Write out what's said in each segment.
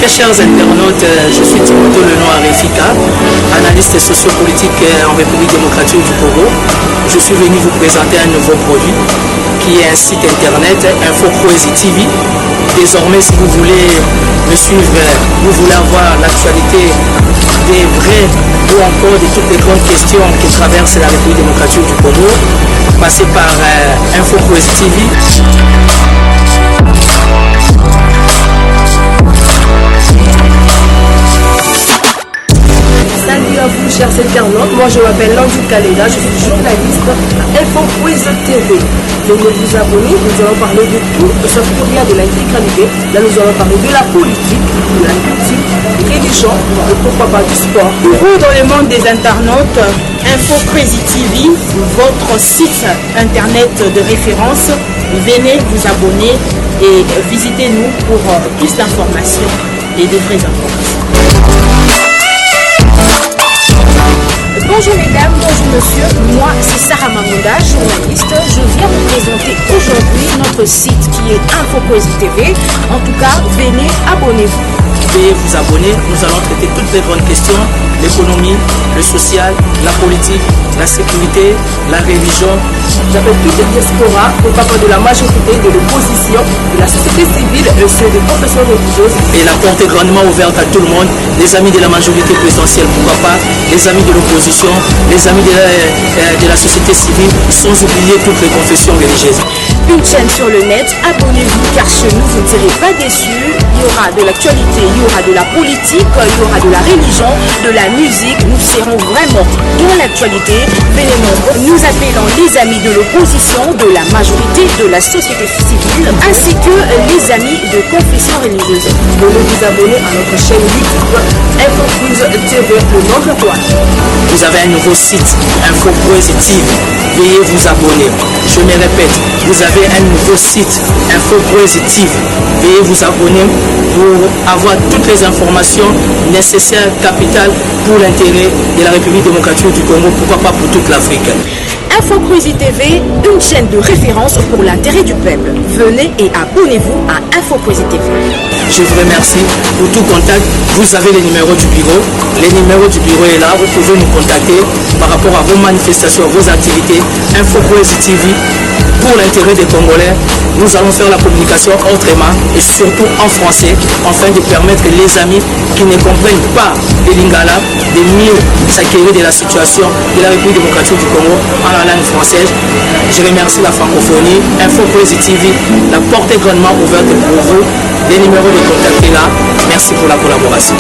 Très chers internautes, je suis Timothée Lenoir Efika, analyste sociopolitique en République démocratique du Congo. Je suis venu vous présenter un nouveau produit qui est un site internet, InfoCroisi TV. Désormais, si vous voulez me suivre, vous voulez avoir l'actualité des vrais ou encore de toutes les grandes questions qui traversent la République démocratique du Congo, passez par InfoCroisi TV. Salut à vous chers internautes, moi je m'appelle Landry Kalega, je suis journaliste à InfoCroisi TV. Venez vous abonner, nous allons parler de tout, sauf pour rien de l'intégralité. Là nous allons parler de la politique, de la culture, de religion, et pourquoi pas du sport. Pour dans le monde des internautes, InfoCroisi TV, votre site internet de référence. Venez vous abonner et visitez-nous pour plus d'informations et de vraies informations. Bonjour mesdames, bonjour monsieur, moi c'est Sarah Mamouda, journaliste. Je viens vous présenter aujourd'hui notre site qui est InfoCroisi TV. En tout cas, venez, abonnez-vous. Veuillez vous abonner, nous allons traiter toutes les grandes questions, l'économie, le social, la politique, la sécurité, la religion. J'appelle toutes les diasporas, au papa de la majorité, de l'opposition, de la société civile, ceux des confessions religieuses. Et la porte est grandement ouverte à tout le monde, les amis de la majorité présidentielle, pourquoi pas, les amis de l'opposition, les amis de la société civile, sans oublier toutes les confessions religieuses. Une chaîne sur le net, abonnez-vous car chez nous vous ne serez pas déçus. Il y aura de l'actualité, il y aura de la politique, il y aura de la religion, de la musique. Nous serons vraiment dans l'actualité. Venez nombreux, nous appelons les amis de l'opposition, de la majorité, de la société civile, ainsi que les amis de confession religieuse. Venez vous abonner à notre chaîne YouTube InfoCroisi TV, le nombre 3. Vous avez un nouveau site, InfoCroisi TV. Veuillez vous abonner. Je me répète, vous avez un nouveau site, InfoCroisi TV. Veuillez vous abonner pour avoir toutes les informations nécessaires, capitales pour l'intérêt de la République démocratique du Congo, pourquoi pas pour toute l'Afrique. InfoCroisi TV, une chaîne de référence pour l'intérêt du peuple. Venez et abonnez-vous à InfoCroisi TV. Je vous remercie pour tout contact. Vous avez les numéros du bureau. Les numéros du bureau est là. Vous pouvez nous contacter par rapport à vos manifestations, vos activités. InfoCroisi TV pour l'intérêt des Congolais. Nous allons faire la communication autrement et surtout en français afin de permettre les amis qui ne comprennent pas le lingala de mieux s'acquérir de la situation de la République démocratique du Congo en la langue française. Je remercie la francophonie, InfoCroisi TV. La porte est grandement ouverte pour vous. Les numéros de contact est là. Merci pour la collaboration.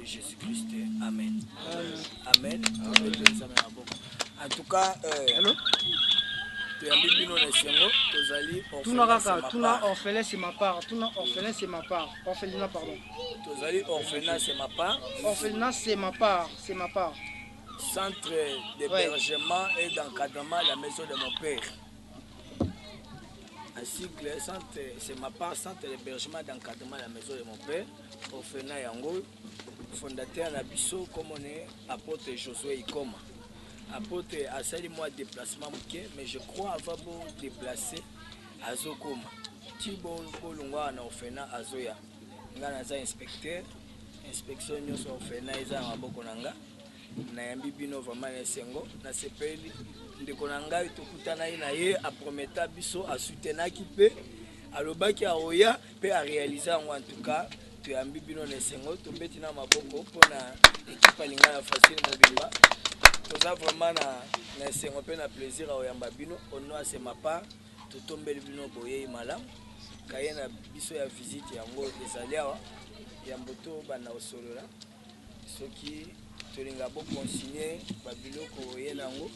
Jésus-Christ. Amen. Amen. En tout cas, Tuna orphelin c'est ma part. Tuna orphelin c'est ma part. Orphelinat pardon. Orphelinat c'est ma part. Orphelinat c'est ma part. C'est ma part. Centre d'hébergement et d'encadrement à la maison de mon père. Ainsi que le centre, c'est ma part, centre d'hébergement et d'encadrement à la maison de mon père. Orphelinat Yango, fondateur Nabiso, comme on est apôtre Josué Ikoma. Apôtre a sali moi déplacement mais je crois avoir beau déplacer à Zokoma. Tibo Bolungwa na orphelinat Azoya. Ngana za inspecteur, inspection nyoso orphelinat eza maboko nanga. Na yambi bino vraiment na sengo na sepeli ndeko na ngai tokutana na ye a prometa biso a soutenaki pe alobaki a oya pe a réaliser en tout cas to yambi bino na sengo to beti na maboko pona équipe lingana facile mobimba toza vraiment na sengo pe na plaisir a oyamba bino ono a c'est ma part to tombeli bino boye malam kayena biso ya visite yango ezali awa yamboto bana osolola soki tolinga bo consigner babiloko ye nango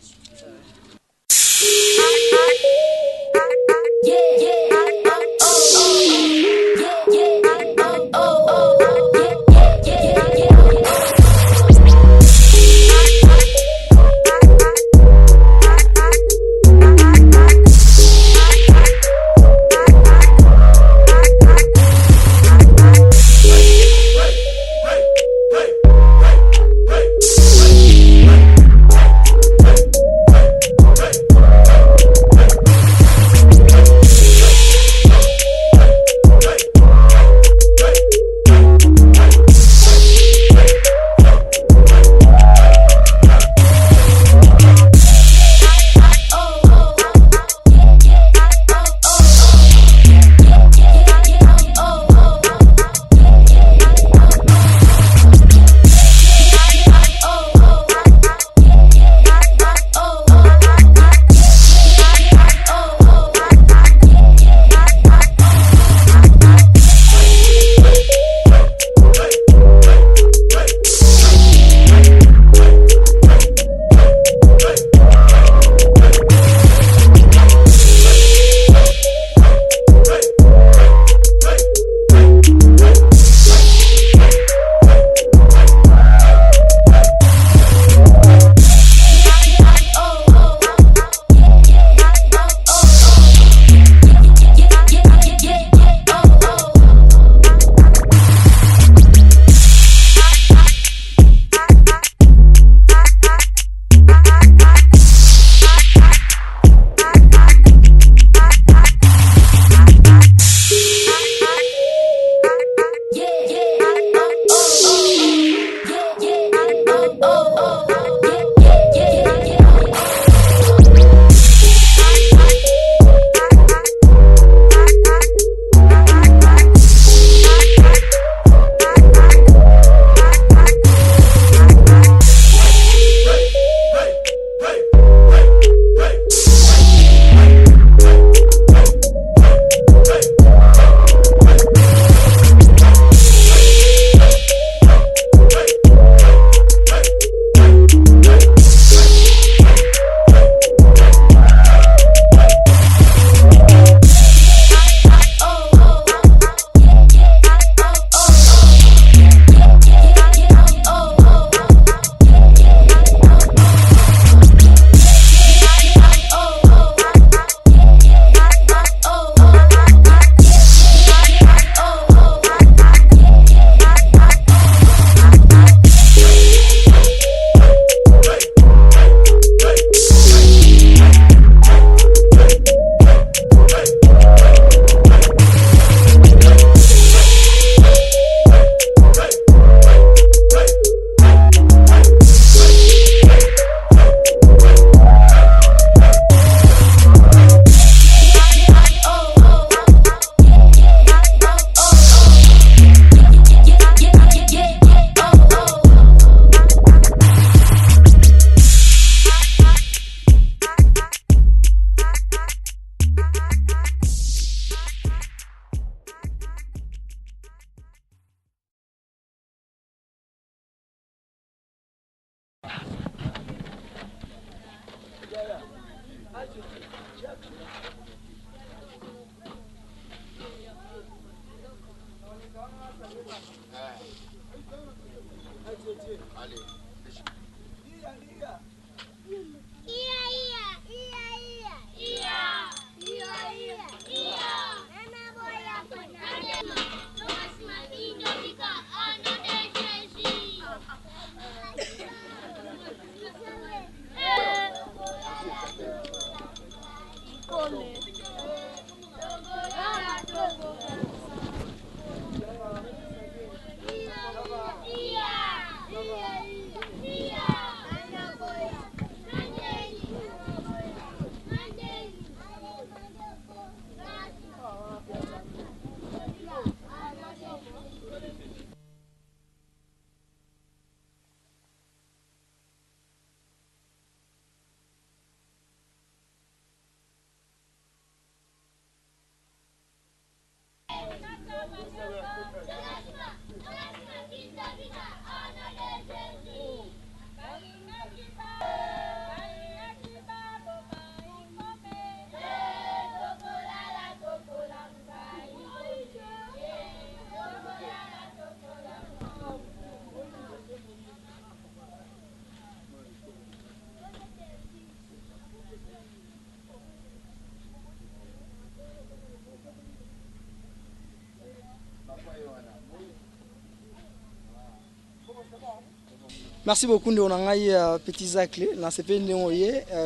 Merci beaucoup de Onangaï Petit Zaclé.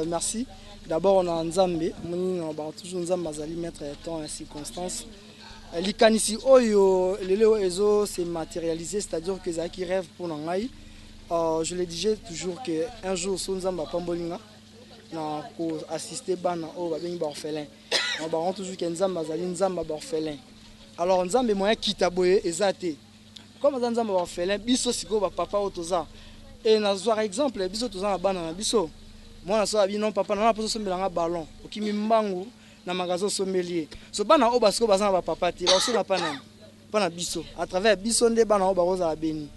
Merci. D'abord on a Nzambe, on a toujours Nzambe Mazali mettre temps et circonstances. L'ikanisi Oyo, le Ezo s'est matérialisé, c'est-à-dire que Zaki rêve pour Nangaï. Je le disais toujours qu'un jour son Nzamba Pambolinga na pour assister bana au babeng orphelin. On va toujours que Nzamba Mazali Nzamba orphelin. Alors Nzambe moyen kitaboye ezate. Comme Nzamba orphelin, biso siko ba papa otoza. Et par exemple, biso toza na bana na biso. Moi na so abi non papa na poso sombelanga ballon. Okimi mbangu na magasin sommelier. So bana o basko bazana ba papa ti, ba so na pana biso. À travers biso nde bana o ba roza beni.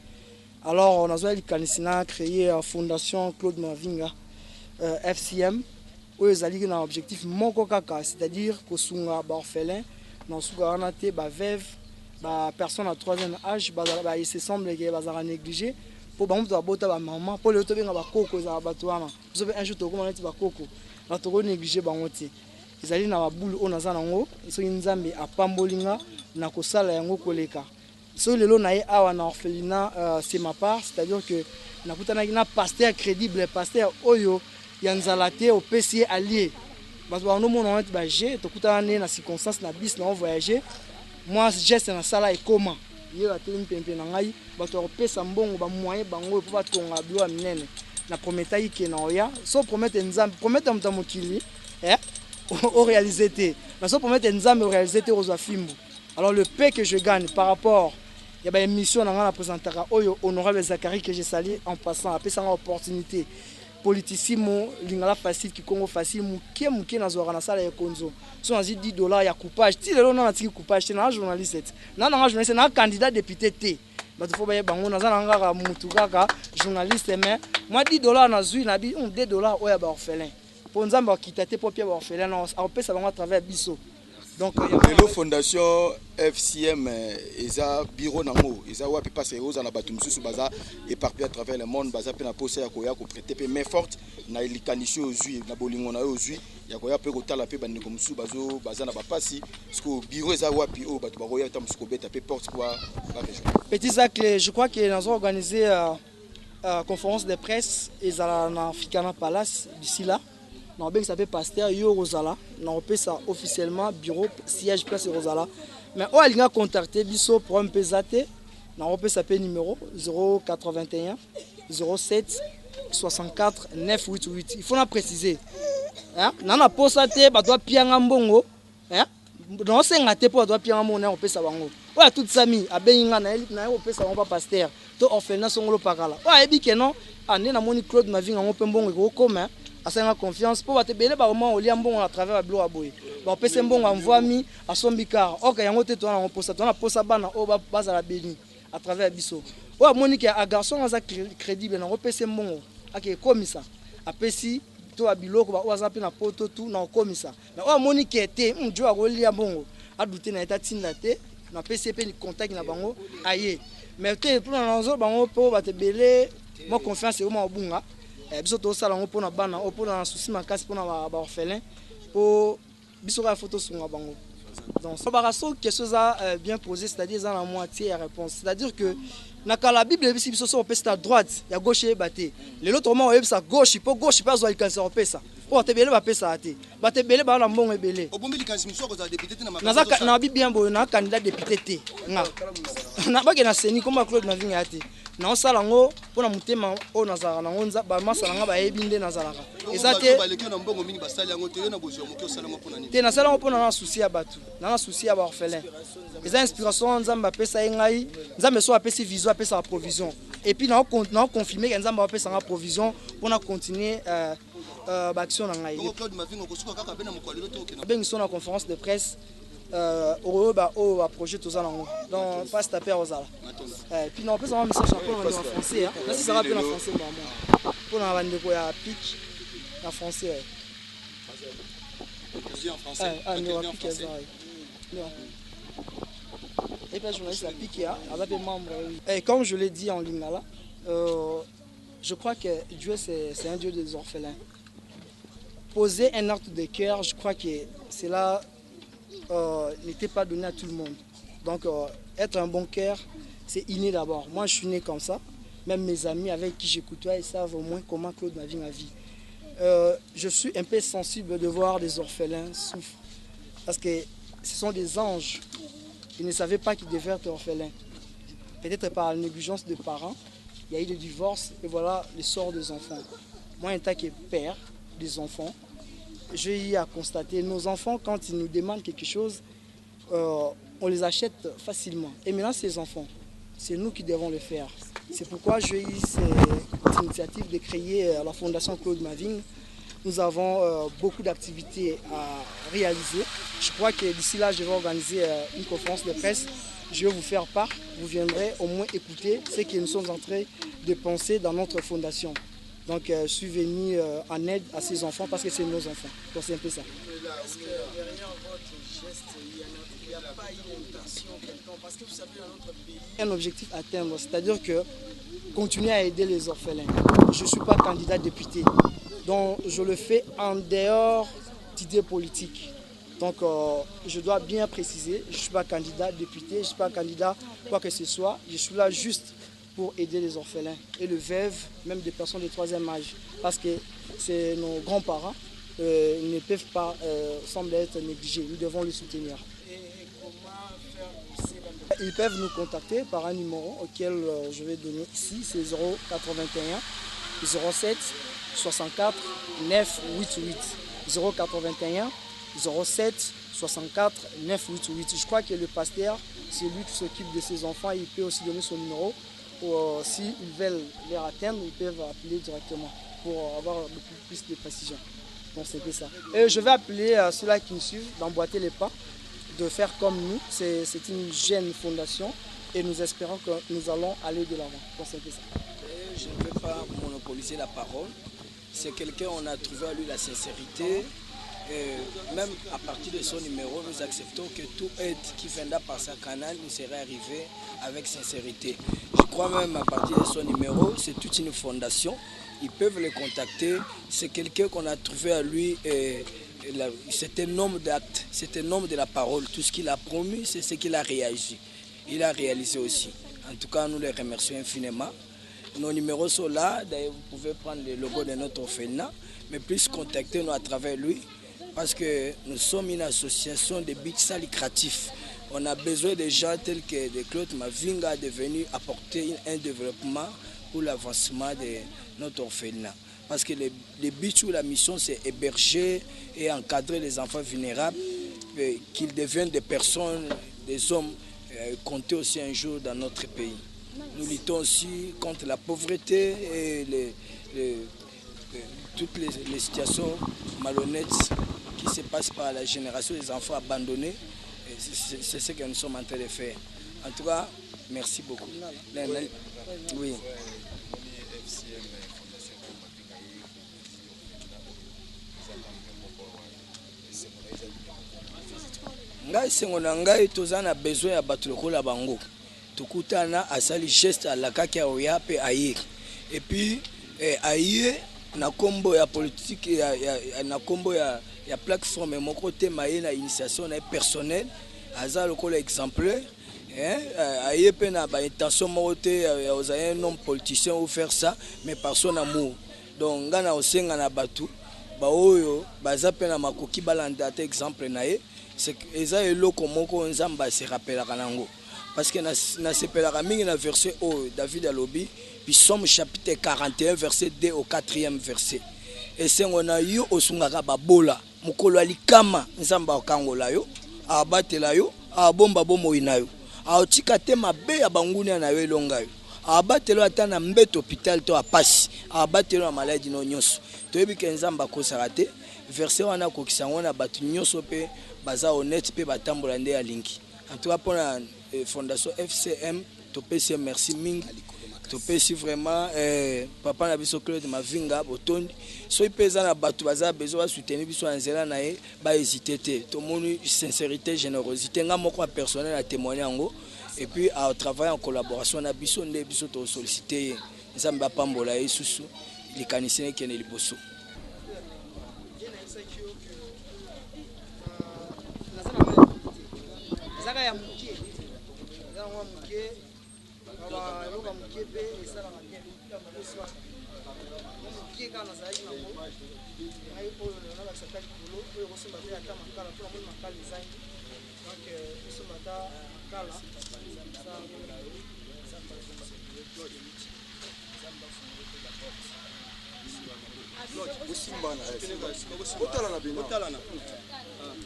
Alors on a zoa likanisina créé fondation Claude Mavinga FCM où ils allaient dans objectif moko kaka, c'est-à-dire ko sunga ba orphelin, na suka na te ba veuve, ba personne à troisième âge, ba il se semble que ba za négligé. Pour bota ba maman pour le tobenga ba koko za batwana zo be un jour to comment neti ba koko na to ko négliger bango te ezali na ba boule on aza nango so Nzambe apambolinga na kosala yango koleka so lelo na ye awa na orphelinat c'est ma part, c'est-à-dire que na kutana na pasteur crédible, pasteur oyo ya nzala te au PC allié parce que no mona neti ba je to kutana na circonstance na bis na voyager moi geste na sala et comment ye ateli mpempe na ngai bato pesa mbongo ba moyen bango po batonga bilo minene na prometa yike na oya so promete Nzambe promete mtamokili au réaliser te na so promete Nzambe au réaliser te aux fimbu. Alors le paix que je gagne par rapport il y a ba émission na ngana présentera oyo honorable Zakari que j'ai sali en passant après ça opportunité politicimo lingala facile qui Congo facile muke na zora na sala ya konzo so na $10 ya coupage ti lelo na tiki coupage na journaliste na journaliste na candidat député te bato fo ba bango na za na ngaka mutu kaka journaliste mais moi $10 na zui na bi $2 oya ba orphelin pour Nzamba kitate pour pia ba orphelin na on peut ça à travers biso. Donc la fondation FCM eza bureau nango eza wapi passe aux na batum susu baza éparpillé à travers le monde baza pe na posa ya koya ko prêter pe main forte na likanisho ozui na bolingo na ozui ya koya pe ko tala pe bandeko musu baza na bapasi parce que bureau eza wapi o bato ba koya tam ko beta pe porte quoi ba région. Petit Zaclé, je crois que nous avons organisé conférence de presse et à l'Africana Palace d'ici là. On a bien pasteur Yo Rosala, on a ça officiellement bureau siège place Rosala. Mais on a contacté biso pour un pesate, on a ça numéro 081 07 64 988. Il faut la préciser. Hein? On a posté ba doit pianga mbongo, hein? Non c'est ngate pour doit pianga mbongo on peut ça bango. Ouais toute sami abenga na on peut ça on pas pasteur. To orphelinat songolo pakala. Ouais ebi que non, ane na moni Claude Mavinga on peut mbongo ko commun. À confiance pour te belé au liambon à travers la bloc à boy. Bon, pese mbongo envoie mi à son bicard. Ok, yango te toi on posa bana au bas à la béni à travers biso. Ouais, Monique a garçon à crédible na pese mbongo. Ok, comme ça. A pesi to abiloko ba oza pe na poto tout na komisa na o moni kete njo akolia bongo adouter na etatinda te na PCP ni contact na bango aye mais te pour na nzo bango po ba te belé mo confiance o ma obunga biso to sala ngo pona bana o pona souci makasi pona ba orphelin po biso ka photo sunga bango. Donc ça baraso question ça bien posé, c'est-à-dire dans la moitié la réponse, c'est-à-dire que na la Bible biso biso so pesa droite ya gauche e baté les autres moment o pesa gauche po gauche pas zo alcancer o pesa po te belé ba pesa até ba te belé ba na mbongo ebelé obombi likanisi muso ko za député na makasa na Bible bien boyo na candidat député té nga na ba ke na seni comme Claude Mavinga até na osala ngo pona mutema o nazala na ngonza ba masala nga ba yebinde nazalaka ezate ba leki na mbongo mini basali yango te na bozio moki osala ngo pona nini te na sala ngo pona na souci ya batu na souci ya ba orphelin eza inspiration nzamba pesa ngai nzambe so apesi vision apesa la provision et puis na confirmer que nzamba apesa la provision pour na continuer action na ngai Claude Mavinga ko suka kaka bena mokwalelo to okena ben sont en conférence de presse au projet tout ça donc pas taper aux ala et puis non peut avoir message en français hein là si ça rappelle en français maman pour na bande ko ya pitch en français en français en français et puis journaliste à piqué avec membre et comme je l'ai dit en ligne là je crois que Dieu c'est un Dieu des orphelins. Poser un acte de cœur, je crois que cela n'était pas donné à tout le monde. Donc être un bon cœur, c'est inné d'abord. Moi je suis né comme ça. Même mes amis avec qui j'écoutais, ils savent au moins comment Claude ma vie. Je suis un peu sensible de voir des orphelins souffrir. Parce que ce sont des anges. Ils ne savaient pas qu'ils devaient être orphelins. Peut-être par la négligence des parents, il y a eu des divorces et voilà le sort des enfants. Moi, en tant que père des enfants, j'ai eu à constater nos enfants, quand ils nous demandent quelque chose, on les achète facilement. Et maintenant, ces enfants, c'est nous qui devons le faire. C'est pourquoi j'ai eu cette initiative de créer la Fondation Claude Mavinga. Nous avons beaucoup d'activités à réaliser. Je crois que d'ici là, je vais organiser une conférence de presse. Je vais vous faire part. Vous viendrez au moins écouter ce que nous sommes en train de penser dans notre fondation. Donc je suis venu en aide à ces enfants parce que c'est nos enfants. Donc c'est un peu ça. Est-ce que derrière votre geste, il n'y a pas une tentation quelconque? Parce que vous savez, dans notre pays... Un objectif à atteindre, c'est-à-dire que continuer à aider les orphelins. Je ne suis pas candidat député. Donc je le fais en dehors d'idées politiques. Donc je dois bien préciser, je ne suis pas candidat député, je ne suis pas candidat quoi que ce soit. Je suis là juste pour aider les orphelins et les veuves, même des personnes de troisième âge. Parce que c'est nos grands-parents, ils ne peuvent pas sembler être négligés. Nous devons les soutenir. Et comment faire? Ils peuvent nous contacter par un numéro auquel je vais donner ici, c'est 081 07 64 988. 081 07 64 988. Je crois que le pasteur, c'est lui qui s'occupe de ses enfants. Il peut aussi donner son numéro. S'ils veulent les atteindre, ils peuvent appeler directement pour avoir beaucoup plus de précision. Donc c'est que ça. Et je vais appeler ceux-là qui nous suivent d'emboîter les pas, de faire comme nous. C'est une jeune fondation et nous espérons que nous allons aller de l'avant. Donc c'est que ça. Je ne peux pas monopoliser la parole. C'est quelqu'un, on a trouvé à lui la sincérité. Et même à partir de son numéro, nous acceptons que tout aide qui viendra par sa canal nous serait arrivé avec sincérité. Je crois même à partir de son numéro, c'est toute une fondation. Ils peuvent le contacter. C'est quelqu'un qu'on a trouvé à lui. C'est un homme d'acte, c'est un homme de la parole. Tout ce qu'il a promis, c'est ce qu'il a réagi. Il a réalisé aussi. En tout cas, nous les remercions infiniment. Nos numéros sont là. D'ailleurs, vous pouvez prendre le logo de notre orphelinat, mais plus contactez-nous à travers lui. Parce que nous sommes une association de buts sans lucratif. On a besoin de gens tels que Claude Mavinga est devenu apporter un développement pour l'avancement de notre orphelinat. Parce que le but ou la mission, c'est héberger et encadrer les enfants vulnérables, qu'ils deviennent des personnes, des hommes comptés aussi un jour dans notre pays. Nous luttons aussi contre la pauvreté et toutes les situations malhonnêtes qui se passent par la génération des enfants abandonnés. C'est ce que nous sommes en train de faire. En tout cas, merci beaucoup. Oui. ngai sengo na ngai toza na besoin ya bato lokola bango tokutana asali geste alakaki aoya mpe aye et puis aye na kombo ya politique na kombo ya plateforme moko te maye na initiation na personnel aza lokola exemplaire aye pe na ba intention moko te ozali un homme politicien ou faire ça mais par son amour donc nga na osenga na batu ba oyo baza pe na makoki balanda te exemple na ye c'est eza eloko moko nzamba se rappelaka nango parce que na sepelaka mingi na verset oyo David alobi puis Somme chapitre 41 verset 2 au 4e verset et sengo na yo osungaka babola mokolo alikama nzamba okangola yo abatela yo abomba bomoi na yo aotika te mabe ya banguni na yo elonga yo abatelo ata na mbeto hôpital to apasi abatelo na maladie no nyonso toyebi ke nzamba akosaka te verset wana akokisa ngo na bato nyonso mpe baza honnête mpe batambola nde alingi en tout cas mpona fondation FCM topesi merci mingi topesi vraiment papa na biso Claude Mavinga botondi so mpe eza na bato baza besoin basoutenir biso na nzela na ye bahésite te tomoni sincérité générosité nga moko ya personnel a témoigné yango et puis à travailler en collaboration na biso nde biso to solliciter nzambe apambola ye susu likanisi nekende liboso zaka ya mukie za mwa mukie baba loka mukie pe esala na bien mukie kana zaidi na mo ai oyo na la sakali kulo oyo kosemba te ata makala to amoni makala zangi donc kosemba ta makala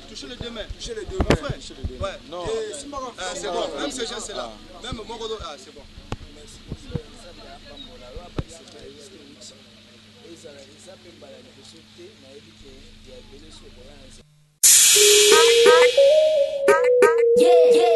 touchez les deux mains. Touchez les deux mains. Ouais. Non. C'est bon. Même ce geste là. Même mon godo. Ah, c'est bon. Yeah, yeah.